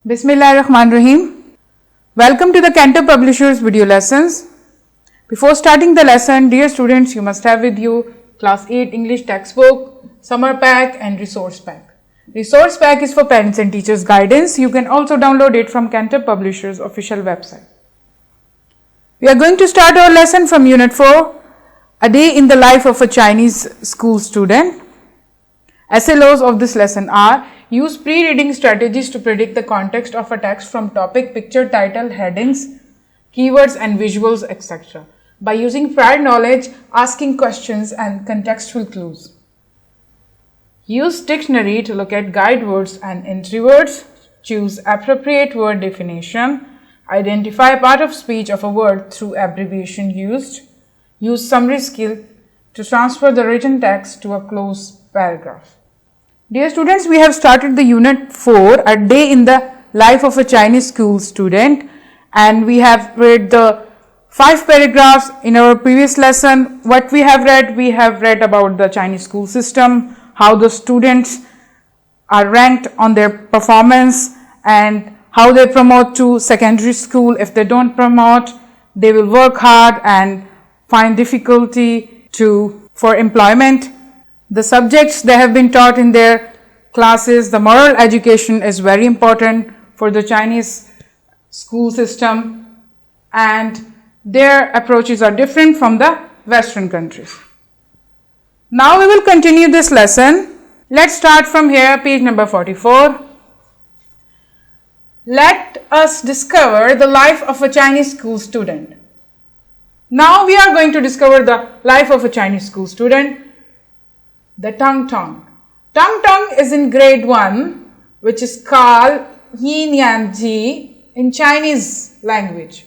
Bismillahirrahmanirrahim. Welcome to the Cantor Publishers video lessons. Before starting the lesson, dear students, you must have with you class 8 English textbook, summer pack and resource pack. Resource pack is for parents and teachers guidance. You can also download it from Cantor Publishers official website. We are going to start our lesson from unit 4, a day in the life of a Chinese school student. SLOs of this lesson are: use pre-reading strategies to predict the context of a text from topic, picture, title, headings, keywords and visuals, etc. by using prior knowledge, asking questions and contextual clues. Use dictionary to look at guide words and entry words. Choose appropriate word definition. Identify part of speech of a word through abbreviation used. Use summary skill to transfer the written text to a close paragraph. Dear students, we have started the unit 4, a day in the life of a Chinese school student, and we have read the 5 paragraphs in our previous lesson. What we have read about the Chinese school system, how the students are ranked on their performance and how they promote to secondary school. If they don't promote, they will work hard and find difficulty for employment. The subjects they have been taught in their classes, the moral education is very important for the Chinese school system, and their approaches are different from the Western countries. Now we will continue this lesson. Let's start from here, page number 44. Let us discover the life of a Chinese school student. Now we are going to discover the life of a Chinese school student. The Tong Tong. Tong Tong is in grade 1, which is called Yin Yang Ji in Chinese language.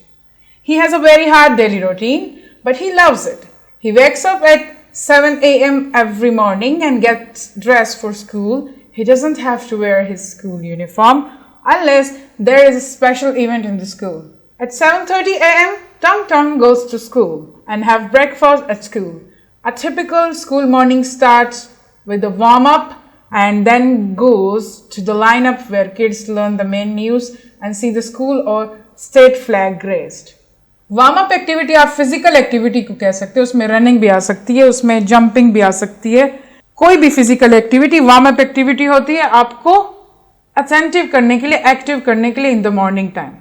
He has a very hard daily routine, but he loves it. He wakes up at 7 a.m. every morning and gets dressed for school. He doesn't have to wear his school uniform unless there is a special event in the school. At 7:30 a.m., Tong Tong goes to school and have breakfast at school. A typical school morning starts with a warm-up and then goes to the lineup where kids learn the main news and see the school or state flag raised. Warm up activity आप physical activity को कह सकते हैं, उसमें running भी आ सकती है, उसमें जंपिंग भी आ सकती है. कोई भी फिजिकल एक्टिविटी वार्म-अप एक्टिविटी होती है आपको अटेंटिव करने के लिए, एक्टिव करने के लिए in the morning time.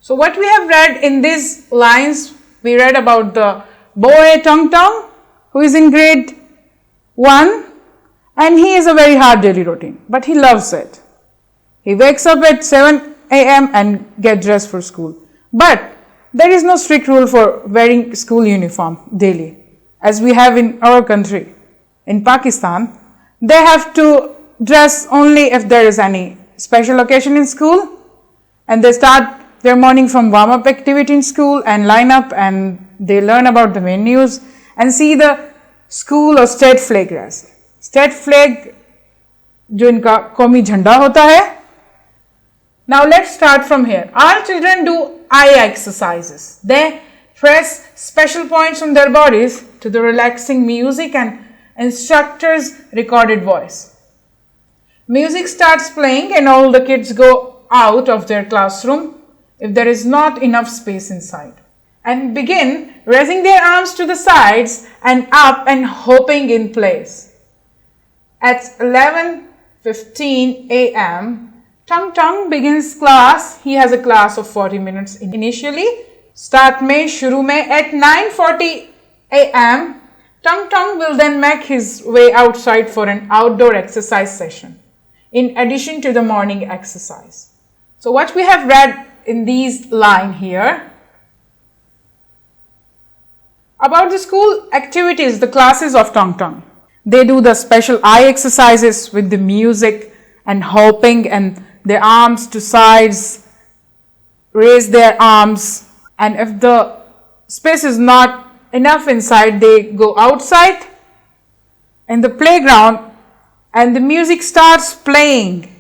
So what we have read in these lines, we read about the boy Tong Tong, who is in grade 1, and he is a very hard daily routine, but he loves it. He wakes up at 7 a.m. and gets dressed for school. But there is no strict rule for wearing school uniform daily, as we have in our country. In Pakistan, they have to dress only if there is any special occasion in school, and they start their morning from warm-up activity in school and line up, and they learn about the main news and see the school or state flag raised. State flag जो इनका कौमी झंडा होता है. Now let's start from here. All children do eye exercises. They press special points on their bodies to the relaxing music and instructor's recorded voice. Music starts playing and all the kids go out of their classroom if there is not enough space inside, and begin raising their arms to the sides and up and hopping in place. At 11:15 a.m., Tong Tong begins class. He has a class of 40 minutes initially. Start में, शुरू में. At 9:40 a.m., Tong Tong will then make his way outside for an outdoor exercise session, in addition to the morning exercise. So what we have read in these lines here about the school activities, the classes of Tong Tong. They do the special eye exercises with the music and hopping and their arms to sides, raise their arms, and if the space is not enough inside, they go outside in the playground and the music starts playing,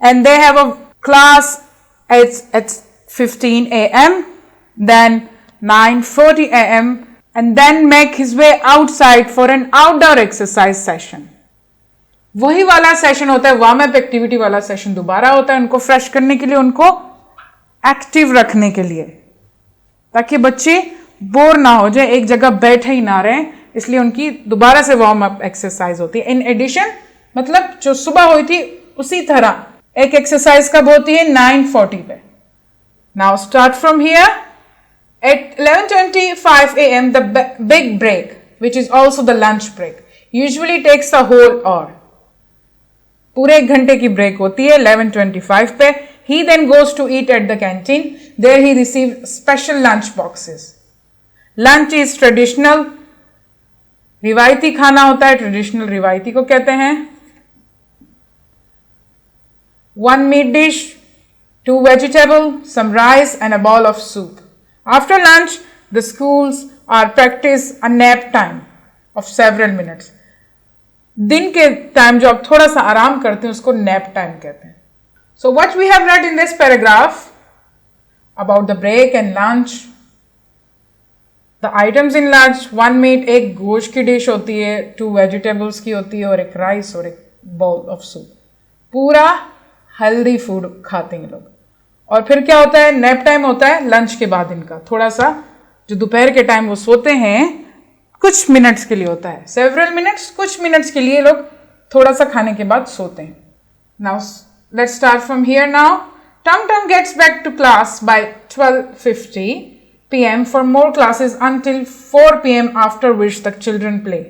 and they have a class at 15 a.m., then 9:40 a.m., and then make his way outside for an outdoor exercise session. वही वाला session होता है, warm up activity वाला session दोबारा होता है, उनको fresh करने के लिए, उनको एक्टिव रखने के लिए, ताकि बच्चे बोर ना हो जाए, एक जगह बैठे ही ना रहे, इसलिए उनकी दोबारा से वार्म अप एक्सरसाइज होती है। इन एडिशन, मतलब जो सुबह हुई थी उसी तरह एक एक्सरसाइज कब होती है? 9:40 पे। Now start from here. At 11:25 a.m. the big break, which is also the lunch break, usually takes a whole hour. पूरे 1 घंटे की ब्रेक होती है 11:25 पे। He then goes to eat at the canteen. There he receives special lunch boxes. Lunch is traditional. रिवायती खाना होता है, ट्रेडिशनल रिवायती को कहते हैं। 1 meat dish, 2 vegetable, some rice and a bowl of soup. After lunch, the schools are practice a nap time of several minutes. दिन के टाइम जो आप थोड़ा सा आराम करते हैं उसको नैप टाइम कहते हैं। So what we have read in this paragraph about the break and lunch, the items in lunch, 1 meat, एक गोश्त की डिश होती है, 2 वेजिटेबल्स की होती है और एक राइस और एक बाउल ऑफ सूप। पूरा हेल्दी फूड खाते हैं लोग। और फिर क्या होता है? नैप टाइम होता है लंच के बाद इनका, थोड़ा सा जो दोपहर के टाइम वो सोते हैं कुछ मिनट्स के लिए होता है, सेवरल मिनट्स, कुछ मिनट्स के लिए लोग थोड़ा सा खाने के बाद सोते हैं। Now let's start from here. Now tongue tongue gets back to class by 12:50 p.m. for more classes until 4 p.m. after which the children play.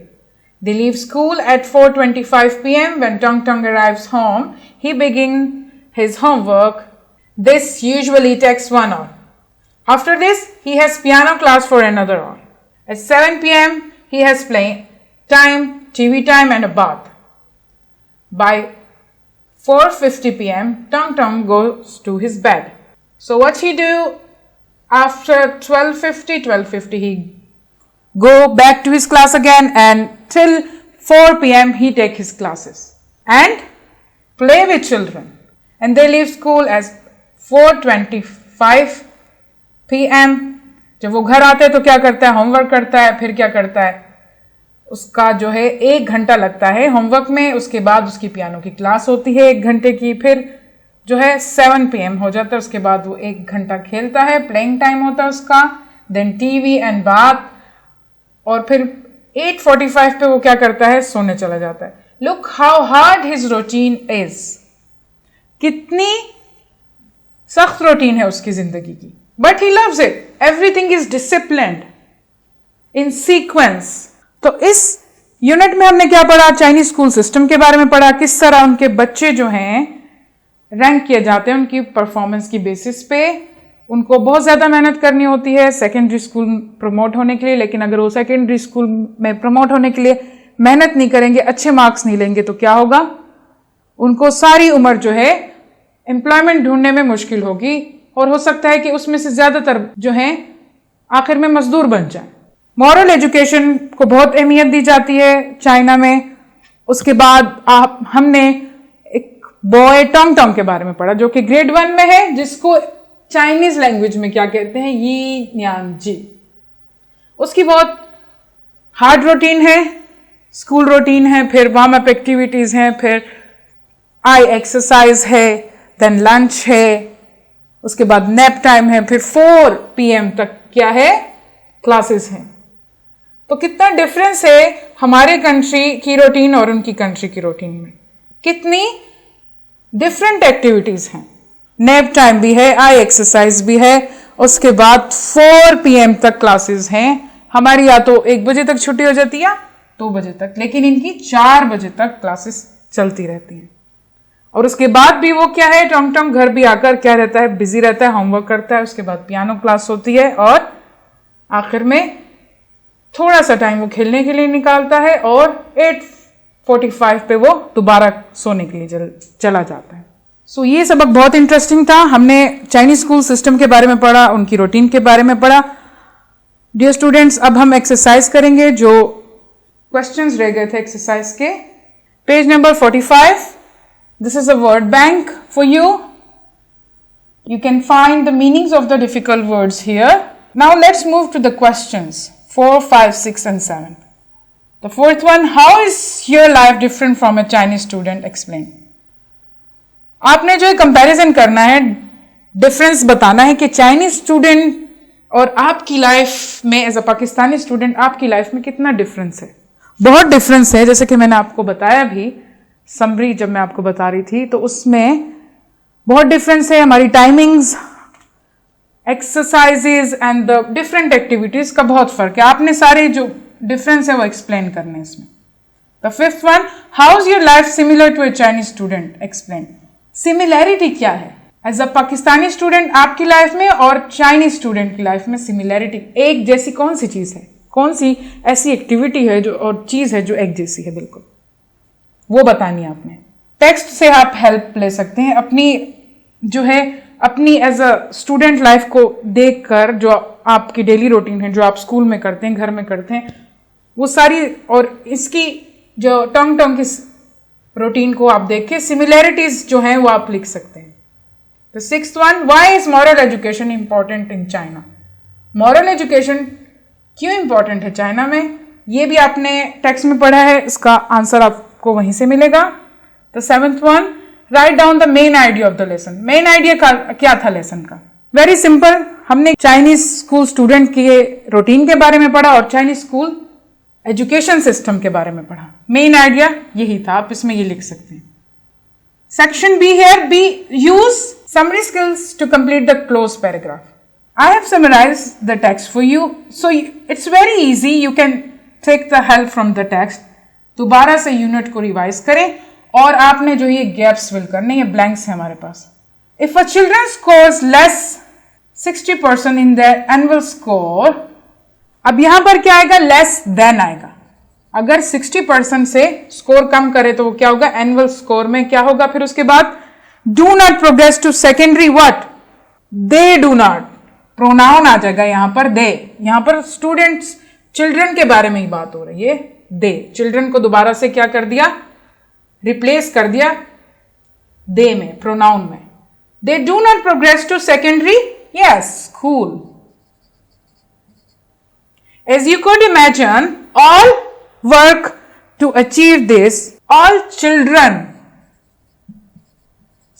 They leave school at 4:25 p.m. When Tong Tong arrives home, he begins his homework. This usually takes 1 hour. After this, he has piano class for another hour. At 7 p.m., he has playing time, TV time and a bath. By 4:50 p.m., Tong Tong goes to his bed. So what he do after 12:50, he go back to his class again, and till 4 p.m. he take his classes and play with children. And they leave school as 4:25 p.m. जब वो घर आते हैं तो क्या करता है? Homework करता है। फिर क्या करता है? उसका जो है 1 घंटा लगता है होमवर्क में, उसके बाद उसकी पियानो की क्लास होती है 1 घंटे की, फिर जो है 7 p.m. हो जाता है, उसके बाद वो 1 घंटा खेलता है, प्लेइंग टाइम होता है उसका, देन टीवी एंड बाथ, और फिर 8:45 पे वो क्या करता है? सोने चला जाता है। Look how hard his routine is, कितनी सख्त रूटीन है उसकी जिंदगी की, but he loves it. Everything is disciplined in sequence. तो इस यूनिट में हमने क्या पढ़ा? चाइनीज स्कूल सिस्टम के बारे में पढ़ा, किस तरह उनके बच्चे जो हैं रैंक किए जाते हैं उनकी परफॉर्मेंस की बेसिस पे। उनको बहुत ज्यादा मेहनत करनी होती है सेकेंडरी स्कूल प्रमोट होने के लिए, लेकिन अगर वो सेकेंडरी स्कूल में प्रमोट होने के लिए मेहनत नहीं करेंगे, अच्छे मार्क्स नहीं लेंगे, तो क्या होगा? उनको सारी उम्र जो है एम्प्लॉयमेंट ढूंढने में मुश्किल होगी, और हो सकता है कि उसमें से ज्यादातर जो हैं आखिर में मजदूर बन जाए। मॉरल एजुकेशन को बहुत अहमियत दी जाती है चाइना में। उसके बाद हमने एक बॉय टोंग टोंग के बारे में पढ़ा जो कि ग्रेड 1 में है, जिसको चाइनीज लैंग्वेज में क्या कहते हैं? यी न्यान जी। उसकी बहुत हार्ड रूटीन है, स्कूल रूटीन है, फिर वार्म अप एक्टिविटीज हैं, फिर आई एक्सरसाइज है, देन लंच है, उसके बाद नैप टाइम है, फिर 4 p.m. तक क्या है? क्लासेस हैं। तो कितना डिफरेंस है हमारे कंट्री की रूटीन और उनकी कंट्री की रूटीन में, कितनी डिफरेंट एक्टिविटीज हैं। नैप टाइम भी है, आई एक्सरसाइज भी है, उसके बाद 4 p.m. तक क्लासेस हैं। हमारी या तो 1 बजे तक छुट्टी हो जाती है या 2 बजे तक, लेकिन इनकी 4 बजे तक क्लासेस चलती रहती हैं। और उसके बाद भी वो क्या है? टोंग टोंग घर भी आकर क्या रहता है? बिजी रहता है, होमवर्क करता है, उसके बाद पियानो क्लास होती है, और आखिर में थोड़ा सा टाइम वो खेलने के लिए निकालता है, और 8:45 पे वो दोबारा सोने के लिए चला जाता है। सो ये सबक बहुत इंटरेस्टिंग था। हमने चाइनीज स्कूल सिस्टम के बारे में पढ़ा, उनकी रूटीन के बारे में पढ़ा। डियर स्टूडेंट्स, अब हम एक्सरसाइज करेंगे जो क्वेश्चंस रह गए थे एक्सरसाइज के। Page number 45, this is a word bank for you. You can find the meanings of the difficult words here. Now let's move to the questions 4, 5, 6 and 7. The fourth one, how is your life different from a Chinese student? Explain. आपने जो comparison करना है, difference बताना है कि Chinese student और आपकी life में एज अ पाकिस्तानी स्टूडेंट आपकी लाइफ में कितना डिफरेंस है. बहुत डिफरेंस है. जैसे कि मैंने आपको बताया भी, समरी जब मैं आपको बता रही थी तो उसमें बहुत डिफरेंस है. हमारी timings, exercises and the different activities का बहुत फर्क है. आपने सारे जो डिफरेंस है वो एक्सप्लेन करने हैं इसमें. The fifth one, how is your life similar to a Chinese student? Explain. Similarity क्या है एज अ पाकिस्तानी स्टूडेंट आपकी लाइफ में और चाइनीज स्टूडेंट की लाइफ में? सिमिलैरिटी एक जैसी कौन सी चीज है, कौन सी ऐसी एक्टिविटी है जो और चीज है जो एक जैसी है बिल्कुल, वो बतानी है आपने. टेक्स्ट से आप हेल्प ले सकते हैं अपनी जो है अपनी एज अ स्टूडेंट लाइफ को देखकर, जो आपकी डेली रूटीन है, जो आप स्कूल में करते हैं, घर में करते हैं, वो सारी और इसकी जो टंग की रूटीन को आप देख के सिमिलैरिटीज जो हैं वो आप लिख सकते हैं. The sixth one, why is moral education important in China? Moral education क्यों इंपॉर्टेंट है चाइना में? ये भी आपने टेक्स्ट में पढ़ा है, इसका आंसर आपको वहीं से मिलेगा. The seventh one, write down the main idea of the lesson. Main idea क्या था लेसन का? Very simple. हमने चाइनीज स्कूल स्टूडेंट के रूटीन के बारे में पढ़ा और चाइनीज स्कूल एजुकेशन सिस्टम के बारे में पढ़ा. मेन आइडिया यही था. आप इसमें ये लिख सकते हैं. Section B here, B use summary skills to complete the cloze paragraph. I have summarised the text for you, so it's very easy. You can take the help from the text. दोबारा से unit को revise करें और आपने जो ये gaps fill करने, ये ब्लैंक्स है हमारे पास. If a children scores less 60% in their annual score, अब यहां पर क्या आएगा? लेस देन आएगा. अगर 60% से स्कोर कम करे तो वो क्या होगा? एनुअल स्कोर में क्या होगा? फिर उसके बाद do not progress to secondary what? They do not. Pronoun आ जाएगा यहां पर दे. यहां पर स्टूडेंट्स, चिल्ड्रन के बारे में ही बात हो रही है. दे, चिल्ड्रन को दोबारा से क्या कर दिया? रिप्लेस कर दिया दे में, प्रोनाउन में. They do not progress to secondary, yes, school. As you could imagine, all work to achieve this. All children,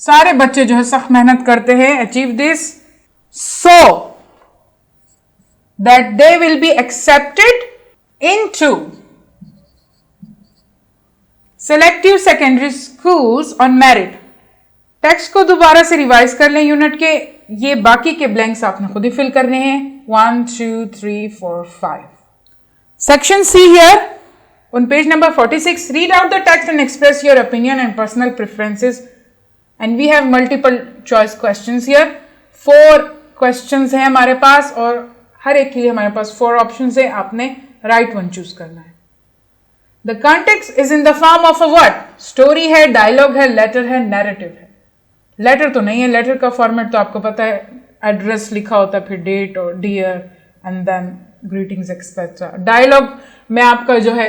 सारे बच्चे जो है सख्त मेहनत करते हैं achieve this, so that they will be accepted into selective secondary schools on merit. Text को दोबारा से रिवाइज कर लें यूनिट के. ये बाकी के ब्लैंक्स आपने खुद ही फिल करने हैं. 1 2 3 4 5. Section see here on page number 46. Read out the text and express your opinion and personal preferences. And we have multiple choice questions here. 4 questions हैं हमारे पास और हर एक के लिए हमारे पास 4 options है. आपने right one choose करना है. The context is in the form of a what? Story है, dialogue है, letter है, narrative है. लेटर तो नहीं है. लेटर का फॉर्मेट तो आपको पता है, एड्रेस लिखा होता है, फिर डेट और dear and then greetings etcetera. Dialogue में आपका जो है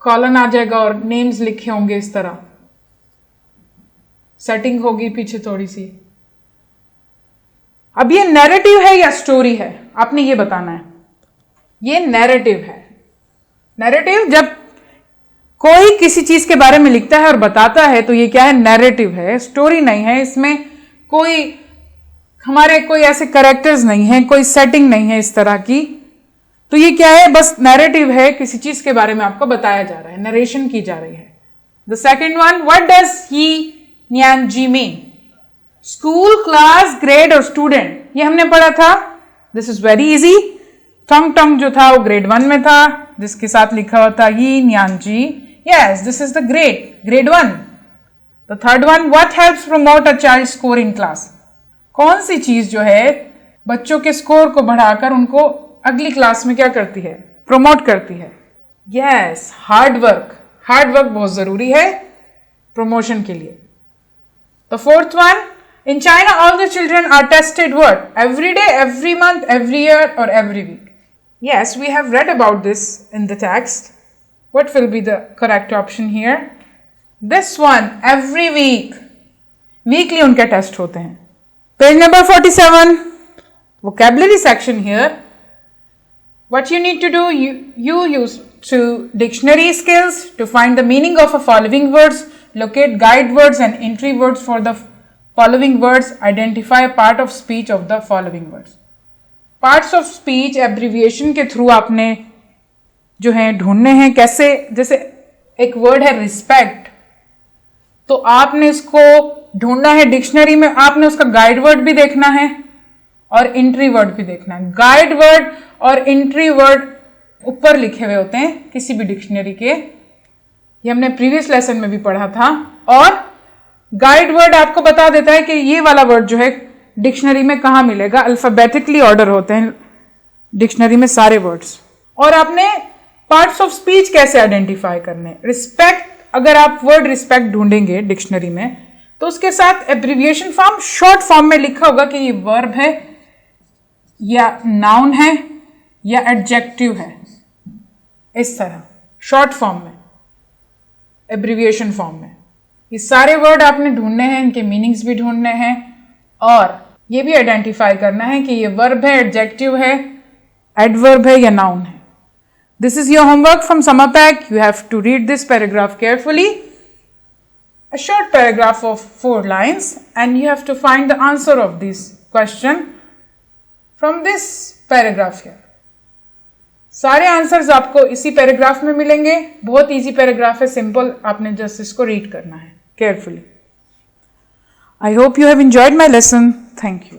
कॉलन आ जाएगा और नेम्स लिखे होंगे इस तरह. सेटिंग होगी पीछे थोड़ी सी. अब ये नैरेटिव है या स्टोरी है, आपने ये बताना है. ये नैरेटिव है. नैरेटिव जब कोई किसी चीज के बारे में लिखता है और बताता है तो ये क्या है? नैरेटिव है, स्टोरी नहीं है. इसमें कोई हमारे कोई ऐसे कैरेक्टर्स नहीं है, कोई सेटिंग नहीं है इस तरह की. तो ये क्या है? बस नैरेटिव है. किसी चीज के बारे में आपको बताया जा रहा है, नरेशन की जा रही है. The second one, what does he न्यान जी मीन? स्कूल, क्लास, ग्रेड और स्टूडेंट, ये हमने पढ़ा था. This is very easy. Tongue जो था वो ग्रेड 1 में था, जिसके साथ लिखा हुआ था ही न्यान जी. Yes, this is the grade 1. The third one, what helps promote a child's score in class? कौन सी चीज जो है बच्चों के स्कोर को बढ़ाकर उनको अगली क्लास में क्या करती है? प्रमोट करती है. Yes, hard work. Hard work बहुत जरूरी है प्रमोशन के लिए. The fourth one, in China all the children are tested what? Every day, every month, every year or every week? Yes, we have read about this in the text. What will be the correct option here? This one, every week. Weekly उनके test होते हैं. Page number 47, vocabulary section here. What you need to do, you use to dictionary skills to find the meaning of a following words, locate guide words and entry words for the following words, identify a part of speech of the following words. Parts of speech abbreviation के through आपने जो है ढूंढने हैं. कैसे? जैसे एक word है रिस्पेक्ट, तो आपने इसको ढूंढना है डिक्शनरी में. आपने उसका गाइड वर्ड भी देखना है और एंट्री वर्ड भी देखना है. गाइड वर्ड और एंट्री वर्ड ऊपर लिखे हुए होते हैं किसी भी डिक्शनरी के, ये हमने प्रीवियस लेसन में भी पढ़ा था. और गाइड वर्ड आपको बता देता है कि ये वाला वर्ड जो है डिक्शनरी में कहाँ मिलेगा. अल्फाबेटिकली ऑर्डर होते हैं डिक्शनरी में सारे वर्ड्स. और आपने पार्ट्स ऑफ स्पीच कैसे आइडेंटिफाई करने. रिस्पेक्ट, अगर आप वर्ड रिस्पेक्ट ढूंढेंगे डिक्शनरी में तो उसके साथ एब्रिविएशन फॉर्म शॉर्ट फॉर्म में लिखा होगा कि ये वर्ब है या नाउन है या एडजेक्टिव है. इस तरह शॉर्ट फॉर्म में, एब्रिविएशन फॉर्म में ये सारे वर्ड आपने ढूंढने हैं, इनके मीनिंग्स भी ढूंढने हैं और ये भी आइडेंटिफाई करना है कि ये वर्ब है, एडजेक्टिव है, एडवर्ब है या नाउन है. This is your homework from summer pack. You have to read this paragraph carefully, a short paragraph of 4 lines, and you have to find the answer of this question from this paragraph here. सारे answers आपको इसी paragraph में मिलेंगे. बहुत easy paragraph है, simple. आपने just इसको read करना है carefully. I hope you have enjoyed my lesson. Thank you.